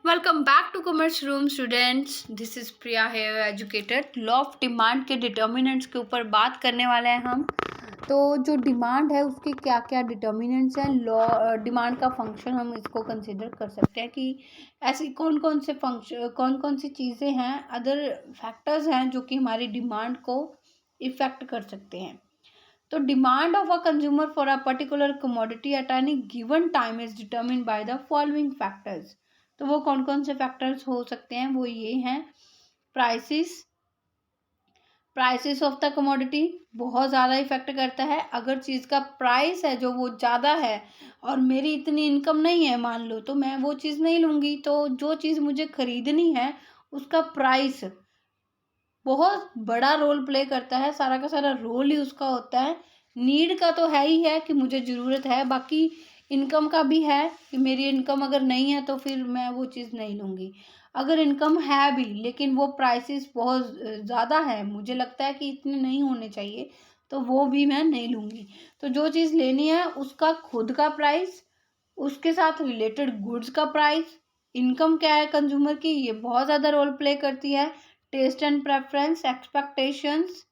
Welcome back to commerce room students. This is Priya here educator. Law of demand के determinants के ऊपर बात करने वाले हैं हम। तो जो डिमांड है उसके क्या क्या डिटर्मिनेंट्स हैं, लॉ डिमांड का फंक्शन हम इसको कंसिडर कर सकते हैं कि ऐसी कौन कौन से फंक्शन, कौन कौन सी चीज़ें हैं, अदर फैक्टर्स हैं जो कि हमारी डिमांड को इफ़ेक्ट कर सकते हैं। तो demand of a consumer for a particular commodity at any given time is determined by the following factors. तो वो कौन कौन से फैक्टर्स हो सकते हैं, वो ये हैं। Prices prices of the commodity बहुत ज़्यादा इफेक्ट करता है। अगर चीज़ का प्राइस है जो वो ज़्यादा है और मेरी इतनी इनकम नहीं है मान लो, तो मैं वो चीज़ नहीं लूँगी। तो जो चीज़ मुझे खरीदनी है उसका प्राइस बहुत बड़ा रोल प्ले करता है, सारा का सारा रोल ही उसका होता है। नीड का तो है ही है कि मुझे ज़रूरत है, बाकी इनकम का भी है कि मेरी इनकम अगर नहीं है तो फिर मैं वो चीज़ नहीं लूँगी। अगर इनकम है भी लेकिन वो प्राइसेस बहुत ज़्यादा है, मुझे लगता है कि इतने नहीं होने चाहिए, तो वो भी मैं नहीं लूँगी। तो जो चीज़ लेनी है उसका खुद का प्राइस, उसके साथ रिलेटेड गुड्स का प्राइस, इनकम क्या है कंज्यूमर की, ये बहुत ज़्यादा रोल प्ले करती है। टेस्ट एंड प्रेफरेंस, एक्सपेक्टेशंस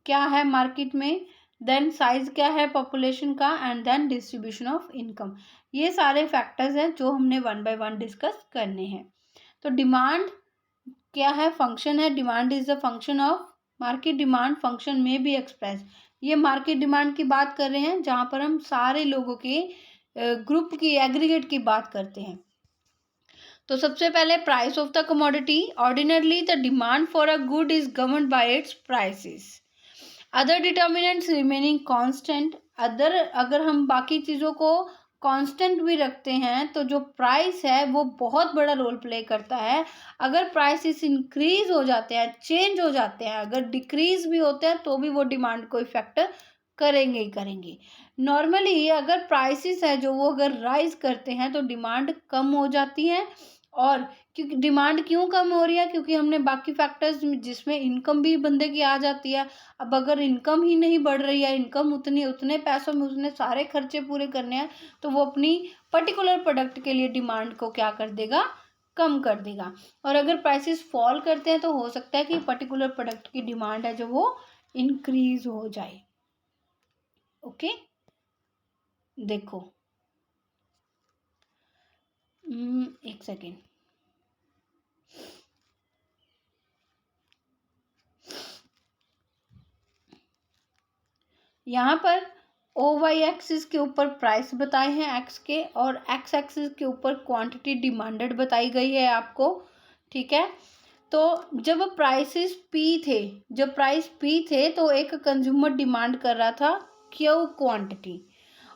क्या है मार्केट में, देन साइज क्या है पॉपुलेशन का, and then distribution of income. ये सारे फैक्टर्स हैं जो हमने वन बाय वन डिस्कस करने हैं। तो डिमांड क्या है, फंक्शन है। Demand is the function of market. Demand function में भी एक्सप्रेस, ये मार्केट डिमांड की बात कर रहे हैं जहाँ पर हम सारे लोगों के ग्रुप की, एग्रीगेट की बात करते हैं। तो सबसे पहले price of the commodity. Ordinarily the demand for a good is governed bye it's prices, other determinants remaining constant. अगर हम बाकी चीज़ों को कांस्टेंट भी रखते हैं तो जो प्राइस है वो बहुत बड़ा रोल प्ले करता है। अगर प्राइसेस इंक्रीज हो जाते हैं, चेंज हो जाते हैं, अगर डिक्रीज भी होते हैं तो भी वो डिमांड को इफेक्ट करेंगे ही करेंगे। नॉर्मली अगर प्राइसेस है जो वो अगर राइज करते हैं तो डिमांड कम हो जाती है। और क्योंकि डिमांड क्यों कम हो रही है, क्योंकि हमने बाकी फैक्टर्स जिसमें इनकम भी बंदे की आ जाती है। अब अगर इनकम ही नहीं बढ़ रही है, इनकम उतने पैसों में उसने सारे खर्चे पूरे करने हैं, तो वो अपनी पर्टिकुलर प्रोडक्ट के लिए डिमांड को क्या कर देगा, कम कर देगा। और अगर प्राइसेस फॉल करते हैं तो हो सकता है कि पर्टिकुलर प्रोडक्ट की डिमांड है जो वो इंक्रीज हो जाए। ओके, देखो एक सेकेंड। यहाँ पर ओ वाई एक्सिस के ऊपर प्राइस बताए हैं एक्स के, और एक्स एक्सिस के ऊपर क्वांटिटी डिमांडेड बताई गई है आपको। ठीक है, तो जब प्राइसेस पी थे, जब प्राइस पी थे तो एक कंज्यूमर डिमांड कर रहा था क्यू क्वांटिटी,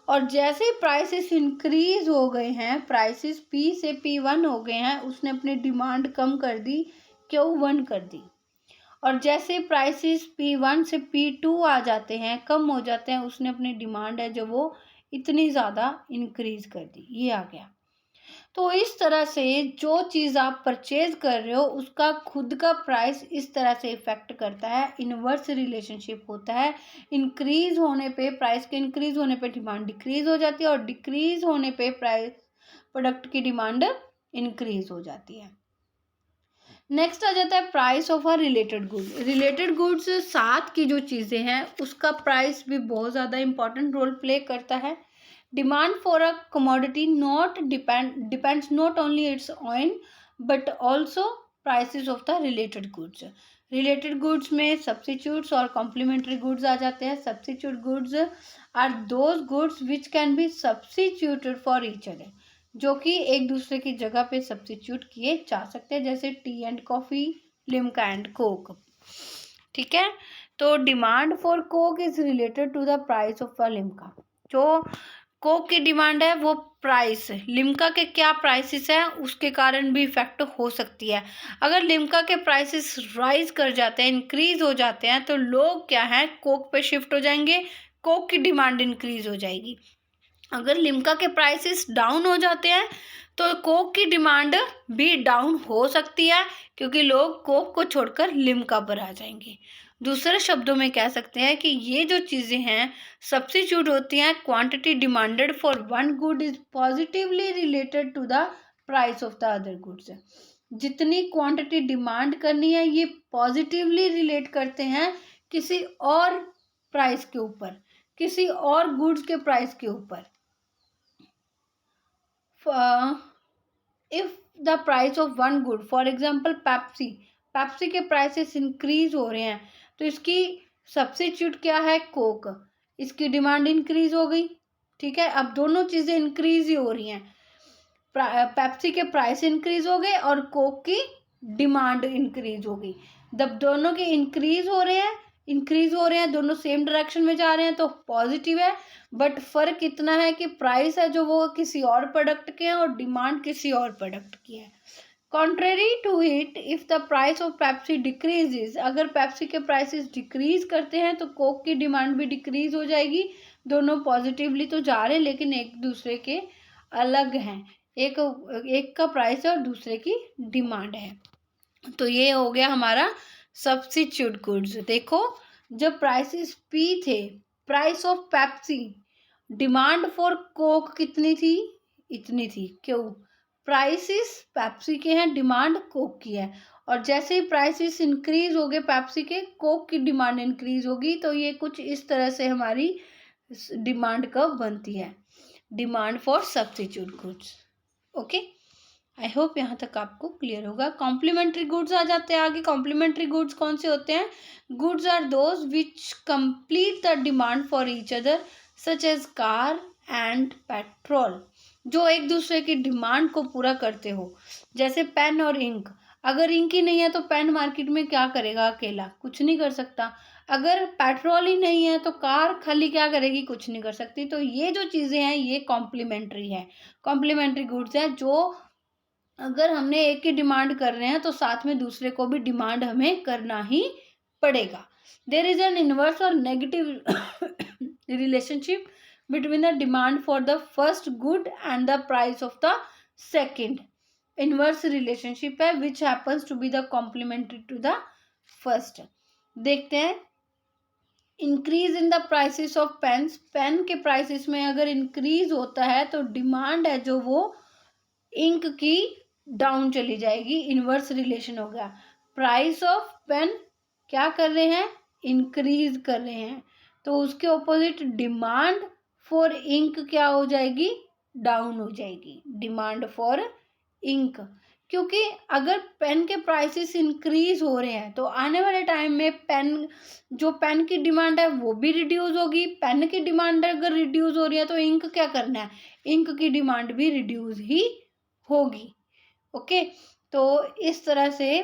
और जैसे ही प्राइसेस इंक्रीज हो गए हैं, प्राइसेस पी से P1 हो गए हैं, उसने अपनी डिमांड कम कर दी, Q1 कर दी। और जैसे प्राइसेस P1 से P2 आ जाते हैं, कम हो जाते हैं, उसने अपनी डिमांड है जो वो इतनी ज़्यादा इंक्रीज कर दी, ये आ गया। तो इस तरह से जो चीज़ आप परचेज कर रहे हो उसका खुद का प्राइस इस तरह से इफेक्ट करता है, इनवर्स रिलेशनशिप होता है। इंक्रीज होने पे, प्राइस के इंक्रीज होने पे डिमांड डिक्रीज हो जाती है, और डिक्रीज होने पे प्राइस, प्रोडक्ट की डिमांड इंक्रीज हो जाती है। नेक्स्ट आ जाता है price of a related good. Related goods साथ की जो चीज़ें हैं उसका प्राइस भी बहुत ज़्यादा इंपॉर्टेंट रोल प्ले करता है। Demand for a commodity not depends not only its on but also prices of the related goods. Related goods में सब्स्टिट्यूट्स और कॉम्प्लीमेंट्री गुड्स आ जाते हैं। Substitute goods are those goods which can be substituted for each other, जो कि एक दूसरे की जगह पे सब्स्टिट्यूट किए जा सकते हैं, जैसे tea and coffee, Limca and Coke. ठीक है, तो demand for Coke is related to the price of a Limca. जो कोक की डिमांड है वो प्राइस, लिम्का के क्या प्राइसेस हैं उसके कारण भी इफेक्ट हो सकती है। अगर लिम्का के प्राइसेस राइज कर जाते हैं, इंक्रीज हो जाते हैं, तो लोग क्या है, कोक पे शिफ्ट हो जाएंगे, कोक की डिमांड इंक्रीज हो जाएगी। अगर लिम्का के प्राइसेस डाउन हो जाते हैं तो कोक की डिमांड भी डाउन हो सकती है, क्योंकि लोग कोक को छोड़कर लिम्का पर आ जाएंगे। दूसरे शब्दों में कह सकते हैं कि ये जो चीज़ें हैं सब्स्टिट्यूट होती हैं। Quantity demanded for one good is positively related to the price of the other goods है। जितनी क्वांटिटी डिमांड करनी है ये पॉजिटिवली रिलेट करते हैं किसी और प्राइस के ऊपर, किसी और गुड्स के प्राइस के ऊपर। If the price of one good, for example Pepsi, Pepsi के प्राइसेस इंक्रीज हो रहे हैं तो इसकी सब्स्टिट्यूट क्या है, कोक, इसकी डिमांड इंक्रीज हो गई। ठीक है, अब दोनों चीजें इंक्रीज ही हो रही हैं, पेप्सी के प्राइस इंक्रीज हो गए और कोक की डिमांड इंक्रीज हो गई। जब दोनों के इंक्रीज हो रहे हैं, दोनों सेम डायरेक्शन में जा रहे हैं तो पॉजिटिव है। बट फर्क इतना है कि प्राइस है जो वो किसी और प्रोडक्ट के हैं और डिमांड किसी और प्रोडक्ट की है। Contrary to it, if the price of Pepsi decreases, अगर पेप्सी के प्राइसेस डिक्रीज करते हैं तो कोक की डिमांड भी डिक्रीज हो जाएगी। दोनों पॉजिटिवली तो जा रहे हैं लेकिन एक दूसरे के अलग हैं, एक का प्राइस है और दूसरे की डिमांड है। तो ये हो गया हमारा सब्स्टिट्यूट गुड्स। देखो, जब प्राइसेस पी थे, price of Pepsi, demand for Coke कितनी थी, इतनी थी। क्यों, प्राइसेस पेप्सी के हैं, डिमांड कोक की है। और जैसे ही प्राइसेस इंक्रीज हो गए पेप्सी के, कोक की डिमांड इंक्रीज होगी। तो ये कुछ इस तरह से हमारी डिमांड कब बनती है, demand for substitute goods. Okay, I hope यहाँ तक आपको क्लियर होगा। कॉम्प्लीमेंट्री गुड्स आ जाते हैं आगे। कॉम्प्लीमेंट्री गुड्स कौन से होते हैं, goods are those which complete the demand for each other such as car and petrol, जो एक दूसरे की डिमांड को पूरा करते हो। जैसे पेन और इंक, अगर इंक ही नहीं है तो पेन मार्केट में क्या करेगा, अकेला कुछ नहीं कर सकता। अगर पेट्रोल ही नहीं है तो कार खाली क्या करेगी, कुछ नहीं कर सकती। तो ये जो चीज़ें हैं ये कॉम्प्लीमेंट्री है, कॉम्प्लीमेंट्री गुड्स है, जो अगर हमने एक की डिमांड कर रहे हैं तो साथ में दूसरे को भी डिमांड हमें करना ही पड़ेगा। देयर इज एन इनवर्स और negative relationship between the demand for the first good and the price of the second. Inverse relationship है which happens to be the complementary to the first. देखते हैं, increase in the prices of pens, pen के prices में अगर increase होता है तो demand है जो वो इंक की डाउन चली जाएगी। इनवर्स रिलेशन हो गया, प्राइस ऑफ पेन क्या कर रहे हैं, इंक्रीज कर रहे हैं, तो उसके ऑपोजिट डिमांड फॉर इंक क्या हो जाएगी, डाउन हो जाएगी, डिमांड फॉर इंक। क्योंकि अगर पेन के प्राइसेस इंक्रीज हो रहे हैं तो आने वाले टाइम में पेन, जो पेन की डिमांड है वो भी रिड्यूस होगी। पेन की डिमांड अगर रिड्यूस हो रही है तो इंक क्या करना है, इंक की डिमांड भी रिड्यूस ही होगी। ओके, तो इस तरह से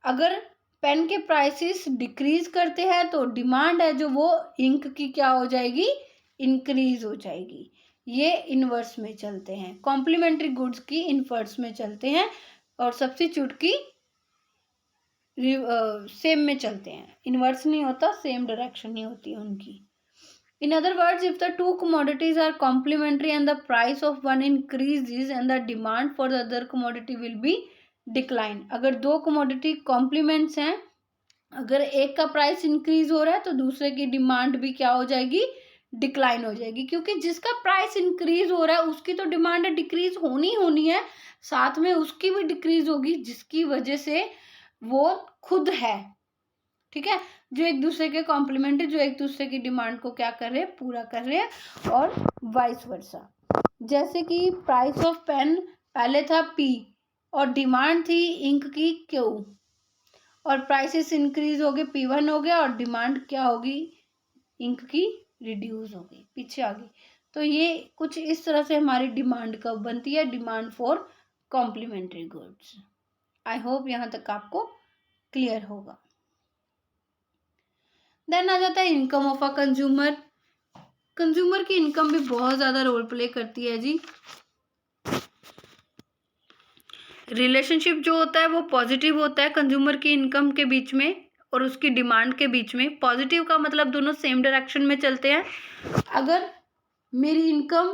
अगर पेन के प्राइसेस डिक्रीज करते हैं तो डिमांड है जो वो इंक की क्या हो जाएगी, इंक्रीज हो जाएगी। ये इनवर्स में चलते हैं, कॉम्प्लीमेंट्री गुड्स की इनवर्स में चलते हैं और सब्स्टिट्यूट की सेम में चलते हैं। इनवर्स नहीं होता, सेम डायरेक्शन नहीं होती उनकी। In other words, if the two commodities are complementary and the price of one increases and the demand for the other commodity will be decline. अगर दो commodity complements हैं, अगर एक का प्राइस इंक्रीज हो रहा है तो दूसरे की डिमांड भी क्या हो जाएगी, डिक्लाइन हो जाएगी। क्योंकि जिसका प्राइस इंक्रीज हो रहा है उसकी तो डिमांड डिक्रीज होनी है, साथ में उसकी भी डिक्रीज होगी जिसकी वजह से वो खुद है। ठीक है, जो एक दूसरे के कॉम्प्लीमेंट है, जो एक दूसरे की डिमांड को क्या कर रहे हैं, पूरा कर रहे हैं, और वाइस वर्सा। जैसे कि प्राइस ऑफ पेन पहले था पी और डिमांड थी इंक की क्यू, और प्राइसेस इंक्रीज हो गए, P1 हो गया और डिमांड क्या होगी, इंक की रिड्यूस हो गई, पीछे आ गई। तो ये कुछ इस तरह से हमारी डिमांड कब बनती है, demand for complementary goods. I hope यहाँ तक आपको क्लियर होगा। देन आ जाता है income of a consumer. Consumer की इनकम भी बहुत ज़्यादा रोल प्ले करती है जी। रिलेशनशिप जो होता है वो पॉजिटिव होता है कंज्यूमर की इनकम के बीच में और उसकी डिमांड के बीच में। पॉजिटिव का मतलब दोनों सेम डायरेक्शन में चलते हैं। अगर मेरी इनकम,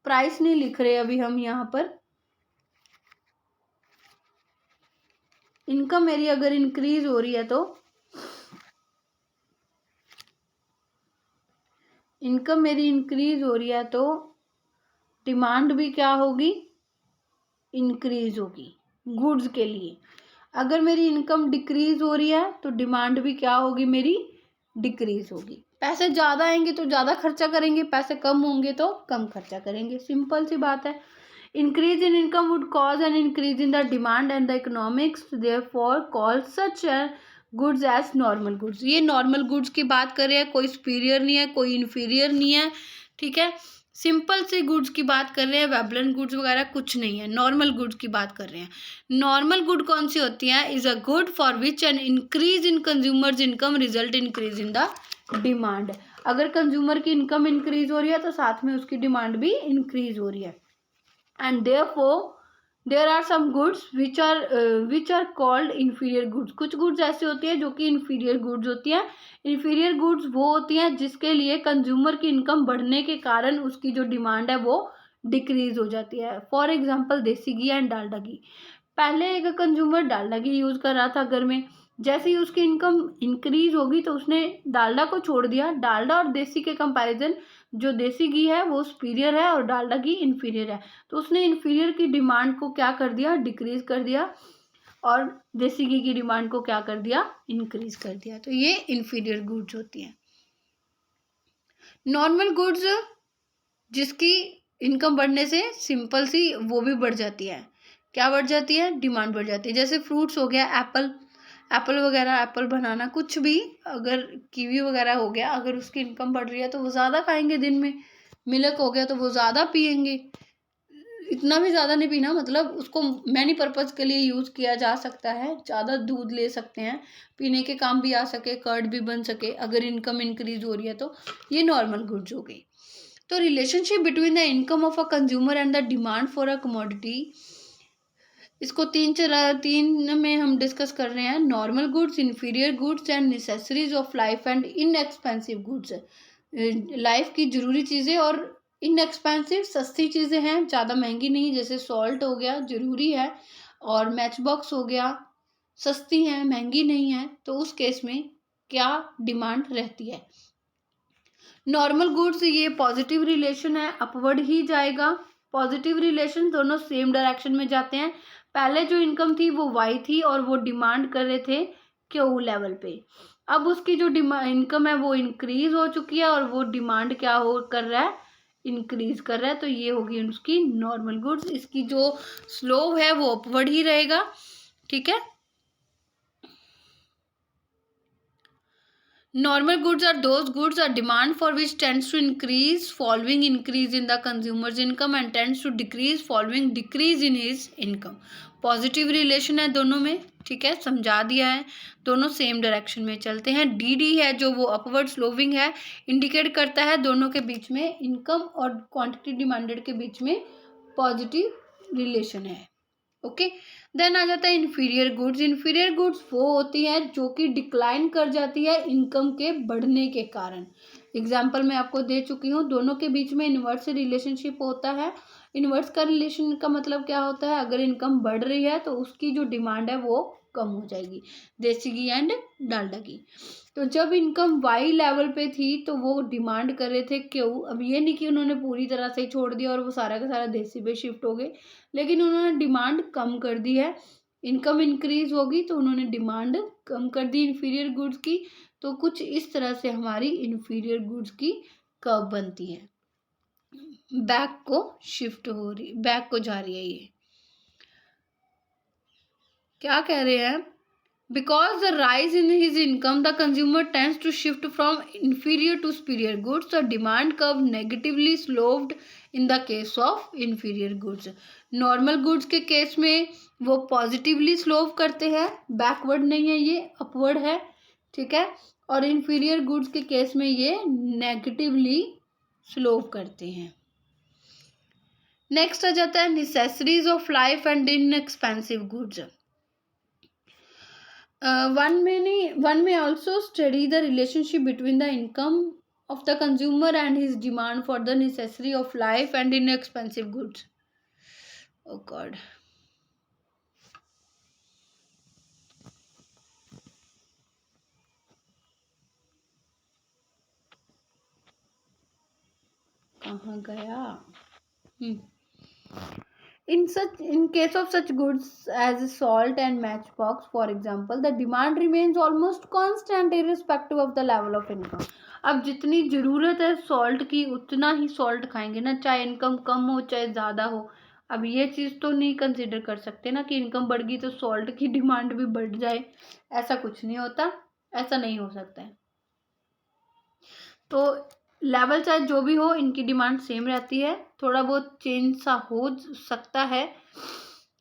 प्राइस नहीं लिख रहे अभी हम यहाँ पर, इनकम मेरी अगर इंक्रीज हो रही है तो इनकम मेरी इंक्रीज हो रही है तो डिमांड भी क्या होगी, इंक्रीज होगी गुड्स के लिए। अगर मेरी इनकम डिक्रीज हो रही है तो डिमांड भी क्या होगी, मेरी डिक्रीज होगी। पैसे ज़्यादा आएंगे तो ज़्यादा खर्चा करेंगे, पैसे कम होंगे तो कम खर्चा करेंगे, सिंपल सी बात है। Increase in income would cause an increase in the demand and the economics therefore call such goods as normal goods. ये नॉर्मल गुड्स की बात कर रहे हैं, कोई सुपीरियर नहीं है, कोई इन्फीरियर नहीं है, ठीक है। सिंपल से गुड्स की बात कर रहे हैं, वेबलेंट गुड्स वगैरह कुछ नहीं है, नॉर्मल गुड्स की बात कर रहे हैं। नॉर्मल गुड कौन सी होती है, is a good for which N increase in consumers income result increase in the demand. अगर कंज्यूमर की इनकम इंक्रीज हो रही है तो साथ में उसकी डिमांड भी इंक्रीज हो रही है। And therefore there are some goods which are called inferior goods. कुछ गुड्स ऐसे होती है जो कि इन्फीरियर गुड्स होती हैं। इन्फीरियर गुड्स वो होती हैं जिसके लिए कंज्यूमर की इनकम बढ़ने के कारण उसकी जो डिमांड है वो डिक्रीज हो जाती है। फॉर एग्जांपल देसी घी एंड डालडा घी। पहले एक कंज्यूमर डालडा घी यूज़ कर रहा था घर में, जैसे ही उसकी इनकम इंक्रीज होगी तो उसने डालडा को छोड़ दिया। डालडा और देसी के कंपैरिजन जो देसी घी है वो सुपीरियर है और डालडा घी इन्फीरियर है, तो उसने इन्फीरियर की डिमांड को क्या कर दिया, डिक्रीज कर दिया, और देसी घी की डिमांड को क्या कर दिया, इंक्रीज कर दिया। तो ये इन्फीरियर गुड्स होती हैं। नॉर्मल गुड्स जिसकी इनकम बढ़ने से सिंपल सी वो भी बढ़ जाती है, क्या बढ़ जाती है, डिमांड बढ़ जाती है। जैसे फ्रूट्स हो गया, एप्पल वगैरह, एप्पल बनाना, कुछ भी, अगर कीवी वगैरह हो गया, अगर उसकी इनकम बढ़ रही है तो वो ज़्यादा खाएंगे दिन में। मिल्क हो गया तो वो ज़्यादा पियेंगे, इतना भी ज़्यादा नहीं पीना, मतलब उसको मैनी पर्पज़ के लिए यूज़ किया जा सकता है। ज़्यादा दूध ले सकते हैं, पीने के काम भी आ सके, कर्ड भी बन सके, अगर इनकम इंक्रीज हो रही है तो। ये नॉर्मल गुड्स हो गई। तो relationship between the income of a consumer and the demand for a commodity, इसको तीन में हम डिस्कस कर रहे हैं। Normal goods, inferior goods and necessaries of life and inexpensive goods. Life की जरूरी चीज़ें और इनएक्सपेंसिव सस्ती चीज़ें हैं, ज़्यादा महंगी नहीं, जैसे सॉल्ट हो गया जरूरी है, और मैच बॉक्स हो गया सस्ती है, महंगी नहीं है, तो उस केस में क्या डिमांड रहती है। नॉर्मल गुड्स, ये पॉजिटिव रिलेशन है, अपवर्ड ही जाएगा। पॉजिटिव रिलेशन दोनों सेम डायरेक्शन में जाते हैं। पहले जो इनकम थी वो वाई थी और वो डिमांड कर रहे थे क्यू लेवल पे। अब उसकी जो इनकम है वो इंक्रीज हो चुकी है और वो डिमांड क्या हो कर रहा है, इंक्रीज कर रहा है। तो ये होगी उसकी नॉर्मल गुड्स। इसकी जो स्लोप है वो अपवर्ड ही रहेगा, ठीक है। Normal goods are those goods are demand for which tends to increase following increase in the consumer's income and tends to decrease following decrease in his income. Positive relation है दोनों में, ठीक है, समझा दिया है, दोनों सेम डायरेक्शन में चलते हैं। डी है जो वो अपवर्ड स्लोविंग है, इंडिकेट करता है दोनों के बीच में, इनकम और क्वांटिटी डिमांडेड के बीच में पॉजिटिव रिलेशन है। ओके, देन आ जाता है इन्फीरियर गुड्स। इन्फीरियर गुड्स वो होती है जो कि डिक्लाइन कर जाती है इनकम के बढ़ने के कारण। एग्जाम्पल मैं आपको दे चुकी हूँ, दोनों के बीच में इन्वर्स रिलेशनशिप होता है। इन्वर्स का रिलेशन का मतलब क्या होता है, अगर इनकम बढ़ रही है तो उसकी जो डिमांड है वो कम हो जाएगी, देसी घी एंड डालडा घी। तो जब इनकम वाई लेवल पे थी तो वो डिमांड कर रहे थे क्यों। अब ये नहीं कि उन्होंने पूरी तरह से ही छोड़ दिया और वो सारा का सारा देसी पे शिफ्ट हो गए, लेकिन उन्होंने डिमांड कम कर दी है। इनकम इंक्रीज होगी तो उन्होंने डिमांड कम कर दी इन्फीरियर गुड्स की। तो कुछ इस तरह से हमारी इन्फीरियर गुड्स की कर्व बनती है, बैक को शिफ्ट हो रही, बैक को जा रही है। ये क्या कह रहे हैं, because the rise in his income the consumer tends to shift from inferior to superior goods, the demand curve negatively sloped in the case of inferior goods. Normal goods के केस में वो पॉजिटिवली स्लोव करते हैं, backward नहीं है, ये upward है, ठीक है। और इन्फीरियर गुड्स के केस में ये नेगेटिवली स्लोव करते हैं। नेक्स्ट आ जाता है necessaries of life and inexpensive goods. One may also study the relationship between the income of the consumer and his demand for the necessary of life and inexpensive goods. Oh God. कहाँ गया? In case of such goods as salt and matchbox, for example, the demand remains almost constant irrespective of the level of income. अब जितनी ज़रूरत है salt की उतना ही salt खाएंगे ना, चाहे इनकम कम हो चाहे ज़्यादा हो. अब ये चीज़ तो नहीं कंसिडर कर सकते ना कि इनकम बढ़ गई तो सॉल्ट की डिमांड भी बढ़ जाए. ऐसा कुछ नहीं होता, ऐसा नहीं हो सकता है. तो लेवल चाहे जो भी हो, इनकी डिमांड सेम रहती है. थोड़ा बहुत चेंज सा हो सकता है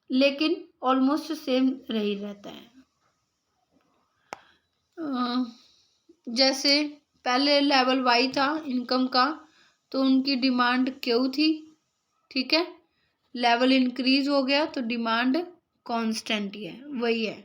लेकिन ऑलमोस्ट सेम रही रहता है. जैसे पहले लेवल वाई था इनकम का, तो उनकी डिमांड क्यू थी. ठीक है, लेवल इंक्रीज हो गया तो डिमांड कांस्टेंट ही है, वही है.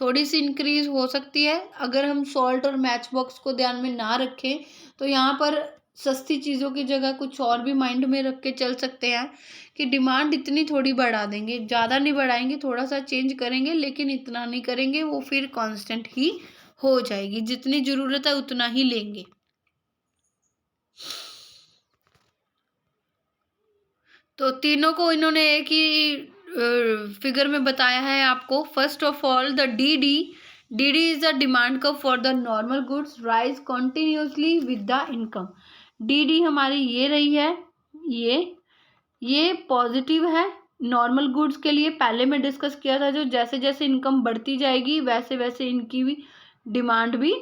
थोड़ी सी इंक्रीज हो सकती है अगर हम सॉल्ट और मैच बॉक्स को ध्यान में ना रखें. तो यहाँ पर सस्ती चीज़ों की जगह कुछ और भी माइंड में रख के चल सकते हैं कि डिमांड इतनी थोड़ी बढ़ा देंगे, ज़्यादा नहीं बढ़ाएंगे, थोड़ा सा चेंज करेंगे लेकिन इतना नहीं करेंगे, वो फिर कांस्टेंट ही हो जाएगी. जितनी ज़रूरत है उतना ही लेंगे. तो तीनों को इन्होंने एक ही फिगर में बताया है आपको. First of all the D D is the demand curve for the normal goods rise continuously with the income. D हमारी ये रही है, ये पॉजिटिव है नॉर्मल गुड्स के लिए. पहले मैं डिस्कस किया था जो जैसे जैसे इनकम बढ़ती जाएगी वैसे वैसे इनकी भी डिमांड भी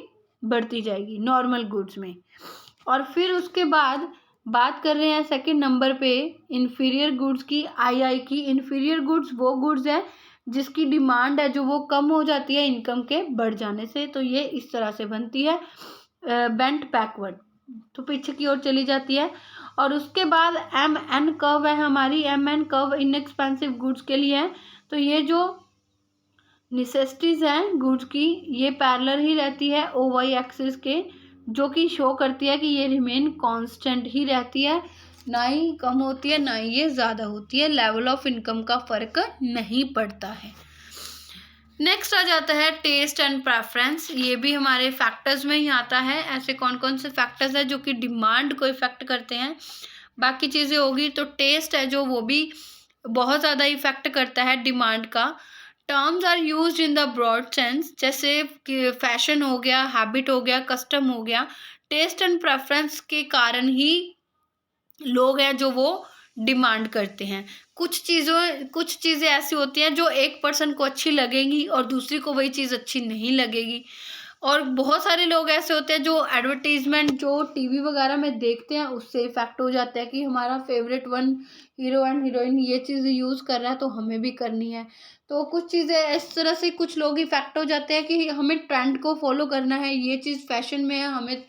बढ़ती जाएगी नॉर्मल गुड्स में. और फिर उसके बाद बात कर रहे हैं सेकंड नंबर पे इन्फीरियर गुड्स की, आई की. इन्फीरियर गुड्स वो गुड्स है जिसकी डिमांड है जो वो कम हो जाती है इनकम के बढ़ जाने से. तो ये इस तरह से बनती है बेंट बैकवर्ड, तो पीछे की ओर चली जाती है. और उसके बाद एम एन कर्व है हमारी. M N curve inexpensive goods के लिए है. तो ये जो नेसेसिटीज हैं गुड्स की ये पैरेलल ही रहती है ओ वाई एक्सिस के, जो कि शो करती है कि ये रिमेन कांस्टेंट ही रहती है, ना ही कम होती है ना ही ये ज़्यादा होती है. लेवल ऑफ इनकम का फ़र्क नहीं पड़ता है. नेक्स्ट आ जाता है टेस्ट एंड प्रेफरेंस. ये भी हमारे फैक्टर्स में ही आता है. ऐसे कौन कौन से फैक्टर्स हैं जो कि डिमांड को इफेक्ट करते हैं. बाकी चीज़ें होगी तो टेस्ट है जो वो भी बहुत ज़्यादा इफेक्ट करता है डिमांड का. Terms are used in the broad sense, जैसे कि फैशन हो गया, हैबिट हो गया, कस्टम हो गया. टेस्ट एंड प्रेफरेंस के कारण ही लोग हैं जो वो डिमांड करते हैं. कुछ चीज़ें ऐसी होती हैं जो एक पर्सन को अच्छी लगेंगी और दूसरी को वही चीज़ अच्छी नहीं लगेगी. और बहुत सारे लोग ऐसे होते हैं जो एडवर्टीजमेंट जो टीवी वगैरह में देखते हैं उससे इफेक्ट हो जाता है कि हमारा favourite one hero and heroine ये चीज़ यूज़ कर रहा है तो हमें भी करनी है. तो कुछ चीज़ें इस तरह से कुछ लोग इफेक्ट हो जाते हैं कि हमें ट्रेंड को फॉलो करना है, ये चीज़ फैशन में है, हमें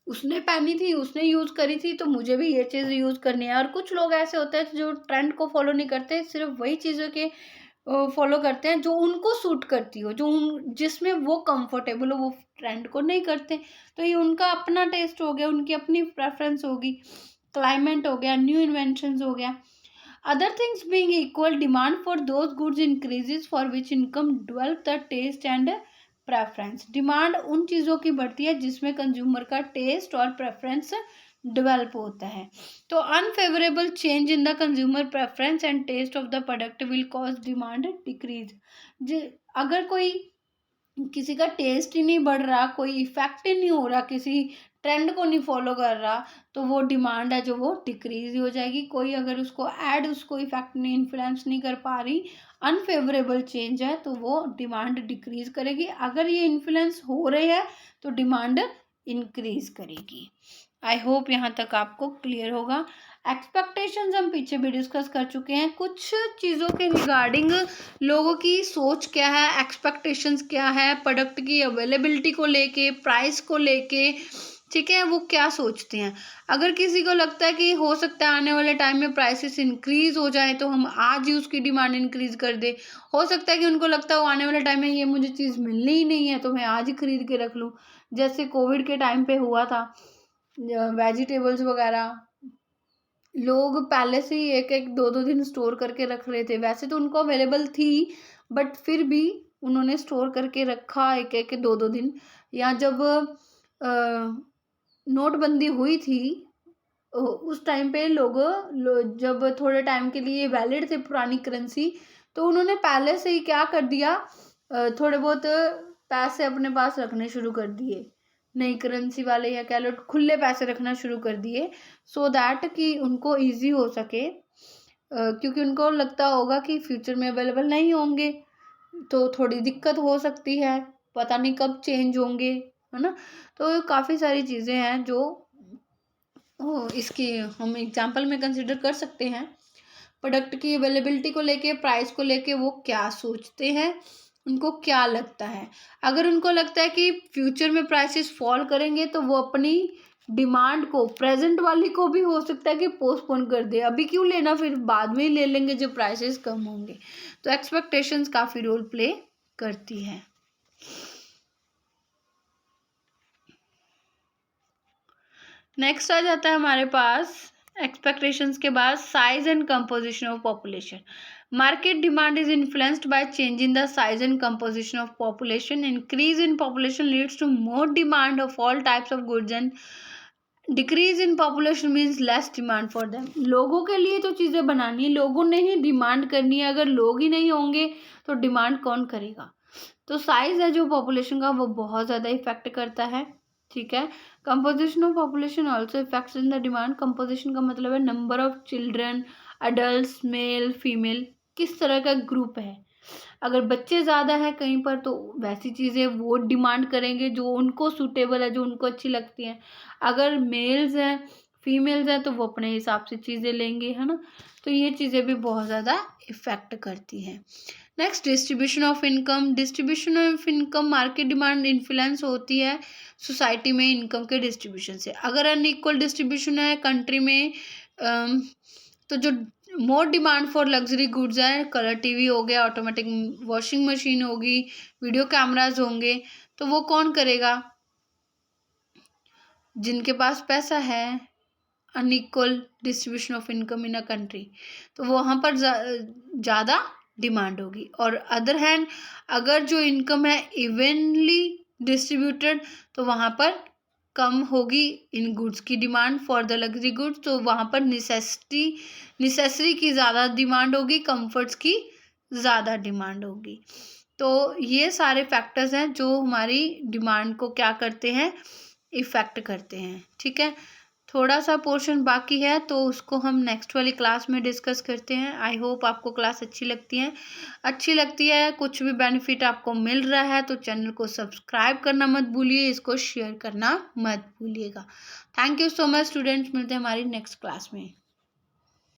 उसने पहनी थी, उसने यूज़ करी थी तो मुझे भी ये चीज़ यूज़ करनी है. और कुछ लोग ऐसे होते हैं जो ट्रेंड को फॉलो नहीं करते, सिर्फ वही चीज़ों के फॉलो करते हैं जो उनको सूट करती हो, जो जिसमें वो कंफर्टेबल हो, वो ट्रेंड को नहीं करते. तो ये उनका अपना टेस्ट हो गया, उनकी अपनी प्रेफरेंस होगी. क्लाइमेट हो गया, न्यू इन्वेंशंस हो गया. Other things being equal, demand for those goods increases for which income develop the taste and preference. डिमांड उन चीज़ों की बढ़ती है जिसमें कंज्यूमर का टेस्ट और प्रेफरेंस डेवलप होता है. तो unfavourable change in the consumer preference and taste of the product will cause demand decrease. अगर कोई किसी का टेस्ट ही नहीं बढ़ रहा, कोई इफेक्ट ही नहीं हो रहा, किसी ट्रेंड को नहीं फॉलो कर रहा, तो वो डिमांड है जो वो डिक्रीज ही हो जाएगी. कोई अगर उसको इफेक्ट नहीं, इन्फ्लुएंस नहीं कर पा रही, अनफेवरेबल चेंज है तो वो डिमांड डिक्रीज करेगी. अगर ये इन्फ्लुएंस हो रही है तो डिमांड इंक्रीज करेगी. आई होप यहाँ तक आपको क्लियर होगा. एक्सपेक्टेशंस हम पीछे भी डिस्कस कर चुके हैं. कुछ चीज़ों के रिगार्डिंग लोगों की सोच क्या है, एक्सपेक्टेशंस क्या है, प्रोडक्ट की अवेलेबिलिटी को लेके, प्राइस को लेके, ठीक है, वो क्या सोचते हैं. अगर किसी को लगता है कि हो सकता है आने वाले टाइम में प्राइसेस इंक्रीज हो जाए तो हम आज ही उसकी डिमांड इंक्रीज कर दे. हो सकता है कि उनको लगता है आने वाले टाइम में ये मुझे चीज़ मिलनी ही नहीं है तो मैं आज ही खरीद के रख लूँ. जैसे कोविड के टाइम पे हुआ था, वेजिटेबल्स वगैरह लोग पहले से ही एक एक दो दो दिन स्टोर करके रख रहे थे. वैसे तो उनको अवेलेबल थी बट फिर भी उन्होंने स्टोर करके रखा एक एक दो दो दिन. या जब नोटबंदी हुई थी उस टाइम पे जब थोड़े टाइम के लिए वैलिड थे पुरानी करेंसी, तो उन्होंने पहले से ही क्या कर दिया, थोड़े बहुत पैसे अपने पास रखने शुरू कर दिए, नई करेंसी वाले या कह लो खुले पैसे रखना शुरू कर दिए, सो दैट कि उनको इजी हो सके, क्योंकि उनको लगता होगा कि फ्यूचर में अवेलेबल नहीं होंगे तो थोड़ी दिक्कत हो सकती है, पता नहीं कब चेंज होंगे, है ना। तो काफ़ी सारी चीज़ें हैं जो इसकी हम एग्जाम्पल में कंसिडर कर सकते हैं। प्रोडक्ट की अवेलेबिलिटी को लेके, प्राइस को लेके वो क्या सोचते हैं, उनको क्या लगता है। अगर उनको लगता है कि फ्यूचर में प्राइसेस फॉल करेंगे तो वो अपनी डिमांड को, प्रेजेंट वाली को भी हो सकता है कि पोस्टपोन कर दे, अभी क्यों लेना, फिर बाद में ही ले लेंगे जब प्राइसेस कम होंगे। तो एक्सपेक्टेशंस काफ़ी रोल प्ले करती है। नेक्स्ट आ जाता है हमारे पास एक्सपेक्टेशंस के बाद size and composition of population. Market demand is influenced by change in the size and composition of population. Increase in population leads to more demand of all types of goods and decrease in population means less demand for them. लोगों के लिए तो चीज़ें बनानी है, लोगों ने ही demand करनी है, अगर लोग ही नहीं होंगे तो डिमांड कौन करेगा। तो साइज है जो पॉपुलेशन का, वो बहुत ज़्यादा इफेक्ट करता है, ठीक है। Composition of population also affects in the demand. Composition का मतलब है number of children, adult, male, female, किस तरह का ग्रुप है। अगर बच्चे ज़्यादा है कहीं पर तो वैसी चीज़ें वो डिमांड करेंगे जो उनको सूटेबल है, जो उनको अच्छी लगती हैं। अगर मेल्स हैं, फीमेल्स हैं, तो वो अपने हिसाब से चीज़ें लेंगे, है ना। तो ये चीज़ें भी बहुत ज़्यादा इफ़ेक्ट करती हैं। Next, distribution of income. Distribution of income, market demand influence होती है सोसाइटी में इनकम के डिस्ट्रीब्यूशन से। अगर अनइक्वल डिस्ट्रीब्यूशन है कंट्री में, तो जो more demand for luxury goods है, कलर टीवी हो गया, ऑटोमेटिक वॉशिंग मशीन होगी, वीडियो कैमराज होंगे, तो वो कौन करेगा, जिनके पास पैसा है। Unequal distribution of income in a country, तो वहाँ पर ज़्यादा डिमांड होगी। और अदर हैंड, अगर जो इनकम है इवनली डिस्ट्रीब्यूटेड, तो वहाँ पर कम होगी इन गुड्स की demand for the luxury goods, तो वहाँ पर निसेसरी की ज़्यादा डिमांड होगी, कंफर्ट्स की ज़्यादा डिमांड होगी। तो ये सारे फैक्टर्स हैं जो हमारी डिमांड को क्या करते हैं, इफ़ेक्ट करते हैं, ठीक है। थोड़ा सा पोर्शन बाकी है तो उसको हम नेक्स्ट वाली क्लास में डिस्कस करते हैं। आई होप आपको क्लास अच्छी लगती है, कुछ भी बेनिफिट आपको मिल रहा है तो चैनल को सब्सक्राइब करना मत भूलिए, इसको शेयर करना मत भूलिएगा। Thank you so much students, मिलते हैं हमारी नेक्स्ट क्लास में।